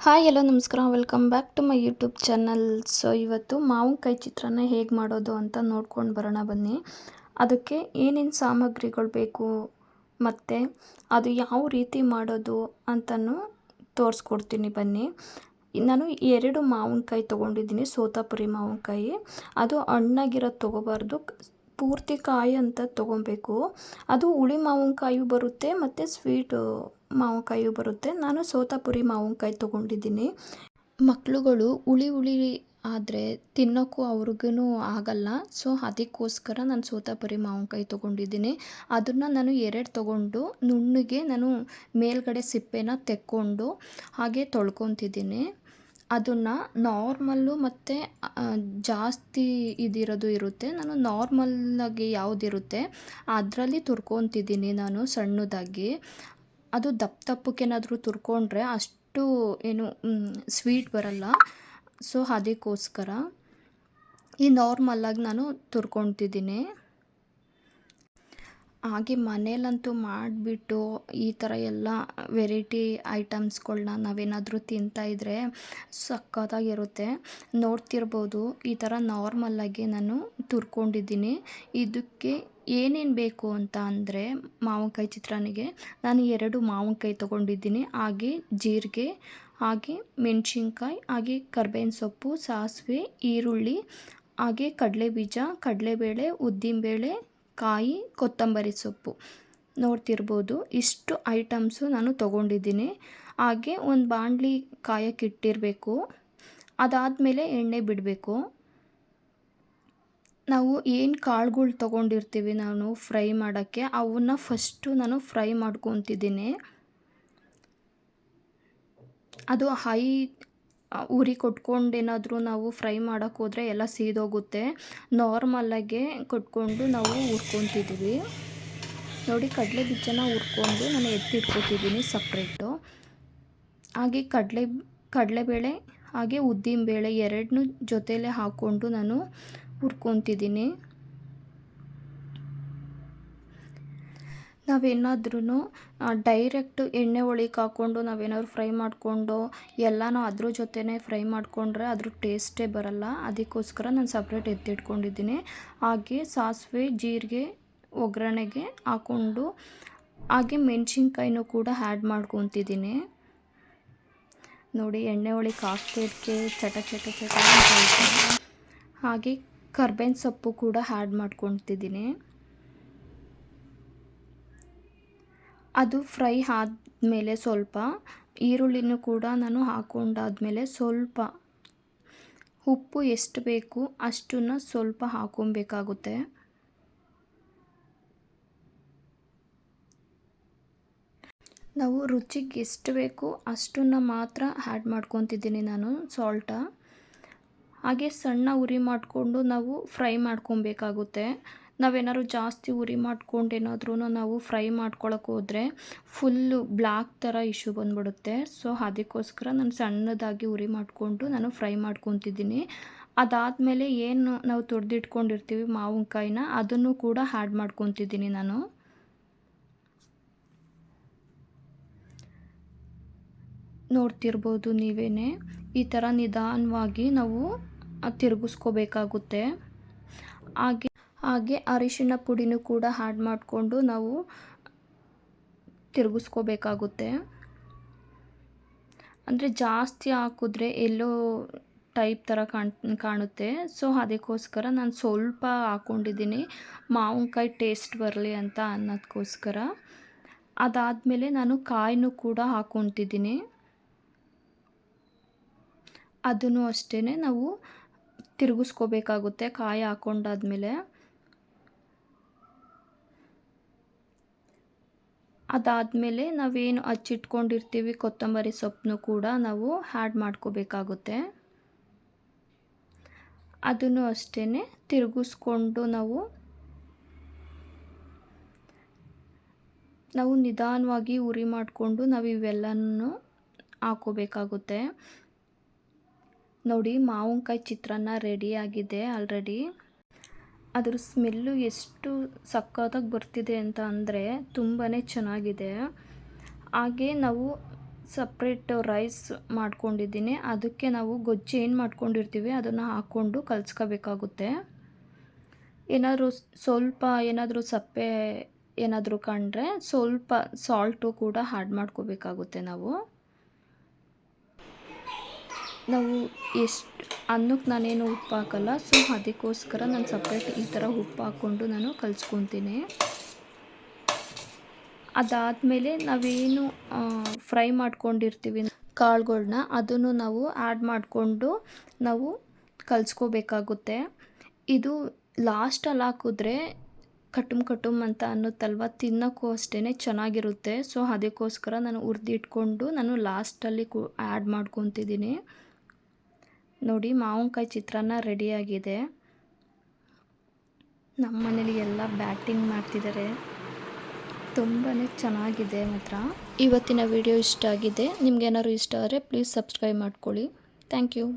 Hi hello ನಮಸ್ಕಾರ, welcome back to my YouTube channel. So ಇವತ್ತು ಮಾವಿನಕಾಯಿ ಚಿತ್ರಾನ್ನ ಹೇಗೆ ಮಾಡೋದು ಅಂತ ನೋಡ್ಕೊಂಡು ಬರೋಣ ಬನ್ನಿ. ಅದಕ್ಕೆ ಏನೇನು ಸಾಮಗ್ರಿಗಳು ಬೇಕು ಮತ್ತು ಅದು ಯಾವ ರೀತಿ ಮಾಡೋದು ಅಂತಲೂ ತೋರಿಸ್ಕೊಡ್ತೀನಿ ಬನ್ನಿ. ನಾನು 2 ಮಾವಿನಕಾಯಿ ತೊಗೊಂಡಿದ್ದೀನಿ, ಸೋತಾಪುರಿ ಮಾವಿನಕಾಯಿ. ಅದು ಹಣ್ಣಾಗಿರೋದು ತೊಗೋಬಾರ್ದು, ಪೂರ್ತಿ ಕಾಯಿ ಅಂತ ತೊಗೊಬೇಕು. ಅದು ಹುಳಿ ಮಾವಿನಕಾಯಿ ಬರುತ್ತೆ ಮತ್ತು ಸ್ವೀಟು ಮಾವಿನಕಾಯಿ ಬರುತ್ತೆ. ನಾನು ಸೋತಾಪುರಿ ಮಾವಿನಕಾಯಿ ತೊಗೊಂಡಿದ್ದೀನಿ. ಮಕ್ಕಳುಗಳು ಹುಳಿ ಹುಳಿ ಆದರೆ ತಿನ್ನೋಕ್ಕೂ ಅವ್ರಿಗೂ ಆಗಲ್ಲ. ಸೊ ಅದಕ್ಕೋಸ್ಕರ ನಾನು ಸೋತಾಪುರಿ ಮಾವಿನಕಾಯಿ ತೊಗೊಂಡಿದ್ದೀನಿ. ಅದನ್ನು ನಾನು 2 ತೊಗೊಂಡು ನುಣ್ಣಗೆ ನಾನು ಮೇಲ್ಗಡೆ ಸಿಪ್ಪೆನ ತೆಕ್ಕೊಂಡು ಹಾಗೆ ತೊಳ್ಕೊತಿದ್ದೀನಿ. ಅದನ್ನು ನಾರ್ಮಲ್ಲು ಮತ್ತು ಜಾಸ್ತಿ ಇದಿರೋದು ಇರುತ್ತೆ. ನಾನು ನಾರ್ಮಲ್ಲಾಗಿ ಯಾವುದಿರುತ್ತೆ ಅದರಲ್ಲಿ ತುರ್ಕೊತಿದ್ದೀನಿ ನಾನು ಸಣ್ಣದಾಗಿ. ಅದು ದಪ್ಪ ದಪ್ಪಕ್ಕೇನಾದರೂ ತುರ್ಕೊಂಡ್ರೆ ಅಷ್ಟು ಏನು ಸ್ವೀಟ್ ಬರಲ್ಲ. ಸೊ ಅದಕ್ಕೋಸ್ಕರ ಈ ನಾರ್ಮಲ್ಲಾಗಿ ನಾನು ತುರ್ಕೊತಿದ್ದೀನಿ. ಹಾಗೆ ಮನೇಲಂತೂ ಮಾಡಿಬಿಟ್ಟು ಈ ಥರ ಎಲ್ಲ ವೆರೈಟಿ ಐಟಮ್ಸ್ಗಳನ್ನ ನಾವೇನಾದರೂ ತಿಂತಾಯಿದ್ರೆ ಸಖತ್ತಾಗಿರುತ್ತೆ. ನೋಡ್ತಿರ್ಬೋದು, ಈ ಥರ ನಾರ್ಮಲ್ಲಾಗಿ ನಾನು ತುರ್ಕೊಂಡಿದ್ದೀನಿ. ಇದಕ್ಕೆ ಏನೇನು ಬೇಕು ಅಂತ ಅಂದರೆ ಮಾವಿನಕಾಯಿ ಚಿತ್ರಾನ್ನಕ್ಕೆ ನಾನು 2 ಮಾವಿನಕಾಯಿ ತೊಗೊಂಡಿದ್ದೀನಿ. ಹಾಗೆ ಜೀರಿಗೆ, ಹಾಗೆ ಮೆಣಸಿನ್ಕಾಯಿ, ಹಾಗೆ ಕರ್ಬೇವಿನ ಸೊಪ್ಪು, ಸಾಸಿವೆ, ಈರುಳ್ಳಿ, ಹಾಗೆ ಕಡಲೆಬೀಜ, ಕಡಲೆಬೇಳೆ, ಉದ್ದಿನಬೇಳೆ, ಕಾಯಿ, ಕೊತ್ತಂಬರಿ ಸೊಪ್ಪು. ನೋಡ್ತಿರ್ಬೋದು, ಇಷ್ಟು ಐಟಮ್ಸು ನಾನು ತೊಗೊಂಡಿದ್ದೀನಿ. ಹಾಗೆ ಒಂದು ಬಾಣಲಿ ಕಾಯಕ್ಕಿಟ್ಟಿರಬೇಕು. ಅದಾದಮೇಲೆ ಎಣ್ಣೆ ಬಿಡಬೇಕು. ನಾವು ಏನು ಕಾಳುಗಳು ತೊಗೊಂಡಿರ್ತೀವಿ ನಾನು ಫ್ರೈ ಮಾಡೋಕ್ಕೆ, ಅವನ್ನ ಫಸ್ಟು ನಾನು ಫ್ರೈ ಮಾಡ್ಕೊತಿದ್ದೀನಿ. ಅದು ಹೈ ಉರಿ ಕೊಟ್ಕೊಂಡೇನಾದರೂ ನಾವು ಫ್ರೈ ಮಾಡೋಕ್ಕೆ ಹೋದರೆ ಎಲ್ಲ ಸೀದೋಗುತ್ತೆ. ನಾರ್ಮಲ್ಲಾಗೆ ಕೊಟ್ಕೊಂಡು ನಾವು ಹುರ್ಕೊತಿದ್ದೀವಿ. ನೋಡಿ, ಕಡಲೆ ಬೀಜನ ಹುರ್ಕೊಂಡು ನಾನು ಎತ್ತಿಟ್ಕೊತಿದ್ದೀನಿ ಸಪ್ರೇಟು. ಹಾಗೆ ಕಡಲೆಬೇಳೆ ಹಾಗೆ ಉದ್ದಿನಬೇಳೆ 2 ಜೊತೆಲೇ ಹಾಕ್ಕೊಂಡು ನಾನು ಹುರ್ಕೊತಿದ್ದೀನಿ. ನಾವೇನಾದ್ರೂ ಡೈರೆಕ್ಟು ಎಣ್ಣೆ ಒಳಗೆ ಹಾಕ್ಕೊಂಡು ನಾವೇನಾದ್ರು ಫ್ರೈ ಮಾಡಿಕೊಂಡು ಎಲ್ಲನೂ ಅದ್ರ ಜೊತೆನೇ ಫ್ರೈ ಮಾಡಿಕೊಂಡ್ರೆ ಅದ್ರ ಟೇಸ್ಟೇ ಬರಲ್ಲ. ಅದಕ್ಕೋಸ್ಕರ ನಾನು ಸಪ್ರೇಟ್ ಎತ್ತಿಟ್ಕೊಂಡಿದ್ದೀನಿ. ಹಾಗೆ ಸಾಸಿವೆ, ಜೀರಿಗೆ ಒಗ್ಗರಣೆಗೆ ಹಾಕ್ಕೊಂಡು ಹಾಗೆ ಮೆಣಸಿನ್ಕಾಯಿನೂ ಕೂಡ ಆ್ಯಡ್ ಮಾಡ್ಕೊತಿದ್ದೀನಿ. ನೋಡಿ, ಎಣ್ಣೆ ಒಳಗೆ ಹಾಕ್ತಿದ್ದಕ್ಕೆ ಚಟ ಚಟ ಚಟ ಅಂತ ಐತೆ. ಹಾಗೆ ಕರ್ಬೇವಿನ ಸೊಪ್ಪು ಕೂಡ ಆ್ಯಡ್ ಮಾಡ್ಕೊತಿದ್ದೀನಿ. ಅದು ಫ್ರೈ ಆದಮೇಲೆ ಸ್ವಲ್ಪ ಈರುಳ್ಳಿನೂ ಕೂಡ ನಾನು ಹಾಕ್ಕೊಂಡಾದ್ಮೇಲೆ ಸ್ವಲ್ಪ ಉಪ್ಪು ಎಷ್ಟು ಬೇಕು ಅಷ್ಟನ್ನು ಸ್ವಲ್ಪ ಹಾಕ್ಕೊಬೇಕಾಗುತ್ತೆ. ನಾವು ರುಚಿಗೆ ಎಷ್ಟು ಬೇಕು ಅಷ್ಟನ್ನು ಮಾತ್ರ ಆ್ಯಡ್ ಮಾಡ್ಕೊತಿದ್ದೀನಿ ನಾನು ಸಾಲ್ಟ. ಹಾಗೆ ಸಣ್ಣ ಉರಿ ಮಾಡಿಕೊಂಡು ನಾವು ಫ್ರೈ ಮಾಡ್ಕೊಬೇಕಾಗುತ್ತೆ. ನಾವೇನಾದ್ರು ಜಾಸ್ತಿ ಉರಿ ಮಾಡ್ಕೊಂಡೇನಾದ್ರೂ ನಾವು ಫ್ರೈ ಮಾಡ್ಕೊಳಕ್ಕೆ ಹೋದರೆ ಫುಲ್ಲು ಬ್ಲ್ಯಾಕ್ ಥರ ಇಶ್ಯೂ ಬಂದ್ಬಿಡುತ್ತೆ. ಸೊ ಅದಕ್ಕೋಸ್ಕರ ನಾನು ಸಣ್ಣದಾಗಿ ಉರಿ ಮಾಡಿಕೊಂಡು ನಾನು ಫ್ರೈ ಮಾಡ್ಕೊತಿದ್ದೀನಿ. ಅದಾದಮೇಲೆ ಏನು ನಾವು ತುರಿದಿಟ್ಕೊಂಡಿರ್ತೀವಿ ಮಾವಿನಕಾಯಿನ, ಅದನ್ನು ಕೂಡ ಆ್ಯಡ್ ಮಾಡ್ಕೊತಿದ್ದೀನಿ ನಾನು. ನೋಡ್ತಿರ್ಬೋದು ನೀವೇ, ಈ ಥರ ನಿಧಾನವಾಗಿ ನಾವು ತಿರುಗಿಸ್ಕೋಬೇಕಾಗುತ್ತೆ. ಹಾಗೆ ಅರಿಶಿಣ ಪುಡಿನೂ ಕೂಡ ಆ್ಯಡ್ ಮಾಡಿಕೊಂಡು ನಾವು ತಿರುಗಿಸ್ಕೋಬೇಕಾಗುತ್ತೆ. ಅಂದರೆ ಜಾಸ್ತಿ ಹಾಕಿದ್ರೆ ಎಲ್ಲೋ ಟೈಪ್ ಥರ ಕಾಣುತ್ತೆ. ಸೊ ಅದಕ್ಕೋಸ್ಕರ ನಾನು ಸ್ವಲ್ಪ ಹಾಕ್ಕೊಂಡಿದ್ದೀನಿ, ಮಾವಿನಕಾಯಿ ಟೇಸ್ಟ್ ಬರಲಿ ಅಂತ ಅನ್ನೋದಕ್ಕೋಸ್ಕರ. ಅದಾದಮೇಲೆ ನಾನು ಕಾಯಿನೂ ಕೂಡ ಹಾಕ್ಕೊತಿದ್ದೀನಿ. ಅದನ್ನು ಅಷ್ಟೇ ನಾವು ತಿರುಗಿಸ್ಕೋಬೇಕಾಗುತ್ತೆ ಕಾಯಿ ಹಾಕ್ಕೊಂಡಾದ್ಮೇಲೆ. ಅದಾದಮೇಲೆ ನಾವೇನು ಹಚ್ಚಿಟ್ಕೊಂಡಿರ್ತೀವಿ ಕೊತ್ತಂಬರಿ ಸೊಪ್ಪನ್ನು ಕೂಡ ನಾವು ಆ್ಯಡ್ ಮಾಡ್ಕೋಬೇಕಾಗುತ್ತೆ. ಅದನ್ನು ಅಷ್ಟೇ ತಿರುಗಿಸ್ಕೊಂಡು ನಾವು ನಿಧಾನವಾಗಿ ಉರಿ ಮಾಡಿಕೊಂಡು ನಾವು ಇವೆಲ್ಲನೂ ಹಾಕ್ಕೋಬೇಕಾಗುತ್ತೆ. ನೋಡಿ, ಮಾವಿನಕಾಯಿ ಚಿತ್ರಾನ್ನ ರೆಡಿಯಾಗಿದೆ ಆಲ್ರೆಡಿ. ಅದ್ರ ಸ್ಮೆಲ್ಲು ಎಷ್ಟು ಸಖತ್ತಾಗಿ ಬರ್ತಿದೆ ಅಂತ ಅಂದರೆ ತುಂಬಾ ಚೆನ್ನಾಗಿದೆ. ಹಾಗೆ ನಾವು ಸಪ್ರೇಟ್ ರೈಸ್ ಮಾಡ್ಕೊಂಡಿದ್ದೀನಿ. ಅದಕ್ಕೆ ನಾವು ಗೊಜ್ಜು ಏನು ಮಾಡ್ಕೊಂಡಿರ್ತೀವಿ ಅದನ್ನು ಹಾಕ್ಕೊಂಡು ಕಲಿಸ್ಕೋಬೇಕಾಗುತ್ತೆ. ಏನಾದರೂ ಸ್ವಲ್ಪ ಏನಾದರೂ ಸಪ್ಪೆ ಏನಾದರೂ ಕಂಡ್ರೆ ಸ್ವಲ್ಪ ಸಾಲ್ಟು ಕೂಡ ಆ್ಯಡ್ ಮಾಡ್ಕೋಬೇಕಾಗುತ್ತೆ ನಾವು ಎಷ್ಟು ಅನ್ನಕ್ಕೆ ನಾನೇನು ಉಪ್ಪು ಹಾಕಲ್ಲ. ಸೊ ಅದಕ್ಕೋಸ್ಕರ ನಾನು ಸಪ್ರೇಟ್ ಈ ಥರ ಉಪ್ಪು ಹಾಕ್ಕೊಂಡು ನಾನು ಕಲಿಸ್ಕೊತೀನಿ. ಅದಾದಮೇಲೆ ನಾವೇನು ಫ್ರೈ ಮಾಡ್ಕೊಂಡಿರ್ತೀವಿ ಕಾಳುಗಳ್ನ ಅದನ್ನು ನಾವು ಆ್ಯಡ್ ಮಾಡಿಕೊಂಡು ನಾವು ಕಲಿಸ್ಕೋಬೇಕಾಗುತ್ತೆ. ಇದು ಲಾಸ್ಟಲ್ಲಿ ಹಾಕಿದ್ರೆ ಕಟುಮ್ ಅಂತ ಅನ್ನುತ್ತಲ್ವ, ತಿನ್ನೋಕ್ಕೂ ಅಷ್ಟೇ ಚೆನ್ನಾಗಿರುತ್ತೆ. ಸೊ ಅದಕ್ಕೋಸ್ಕರ ನಾನು ಹುರಿದಿಟ್ಕೊಂಡು ನಾನು ಲಾಸ್ಟಲ್ಲಿ ಆ್ಯಡ್ ಮಾಡ್ಕೊತಿದ್ದೀನಿ. ನೋಡಿ, ಮಾವಿನಕಾಯಿ ಚಿತ್ರಾನ್ನ ರೆಡಿಯಾಗಿದೆ. ನಮ್ಮ ಮನೇಲಿ ಎಲ್ಲ ಬ್ಯಾಟಿಂಗ್ ಮಾಡ್ತಿದ್ದಾರೆ. ತುಂಬಾ ಚೆನ್ನಾಗಿದೆ ಮಾತ್ರ. ಇವತ್ತಿನ ವಿಡಿಯೋ ಇಷ್ಟ ಆಗಿದೆ. ನಿಮ್ಗೇನಾದ್ರು ಇಷ್ಟ ಆದರೆ ಪ್ಲೀಸ್ ಸಬ್ಸ್ಕ್ರೈಬ್ ಮಾಡ್ಕೊಳ್ಳಿ. Thank you.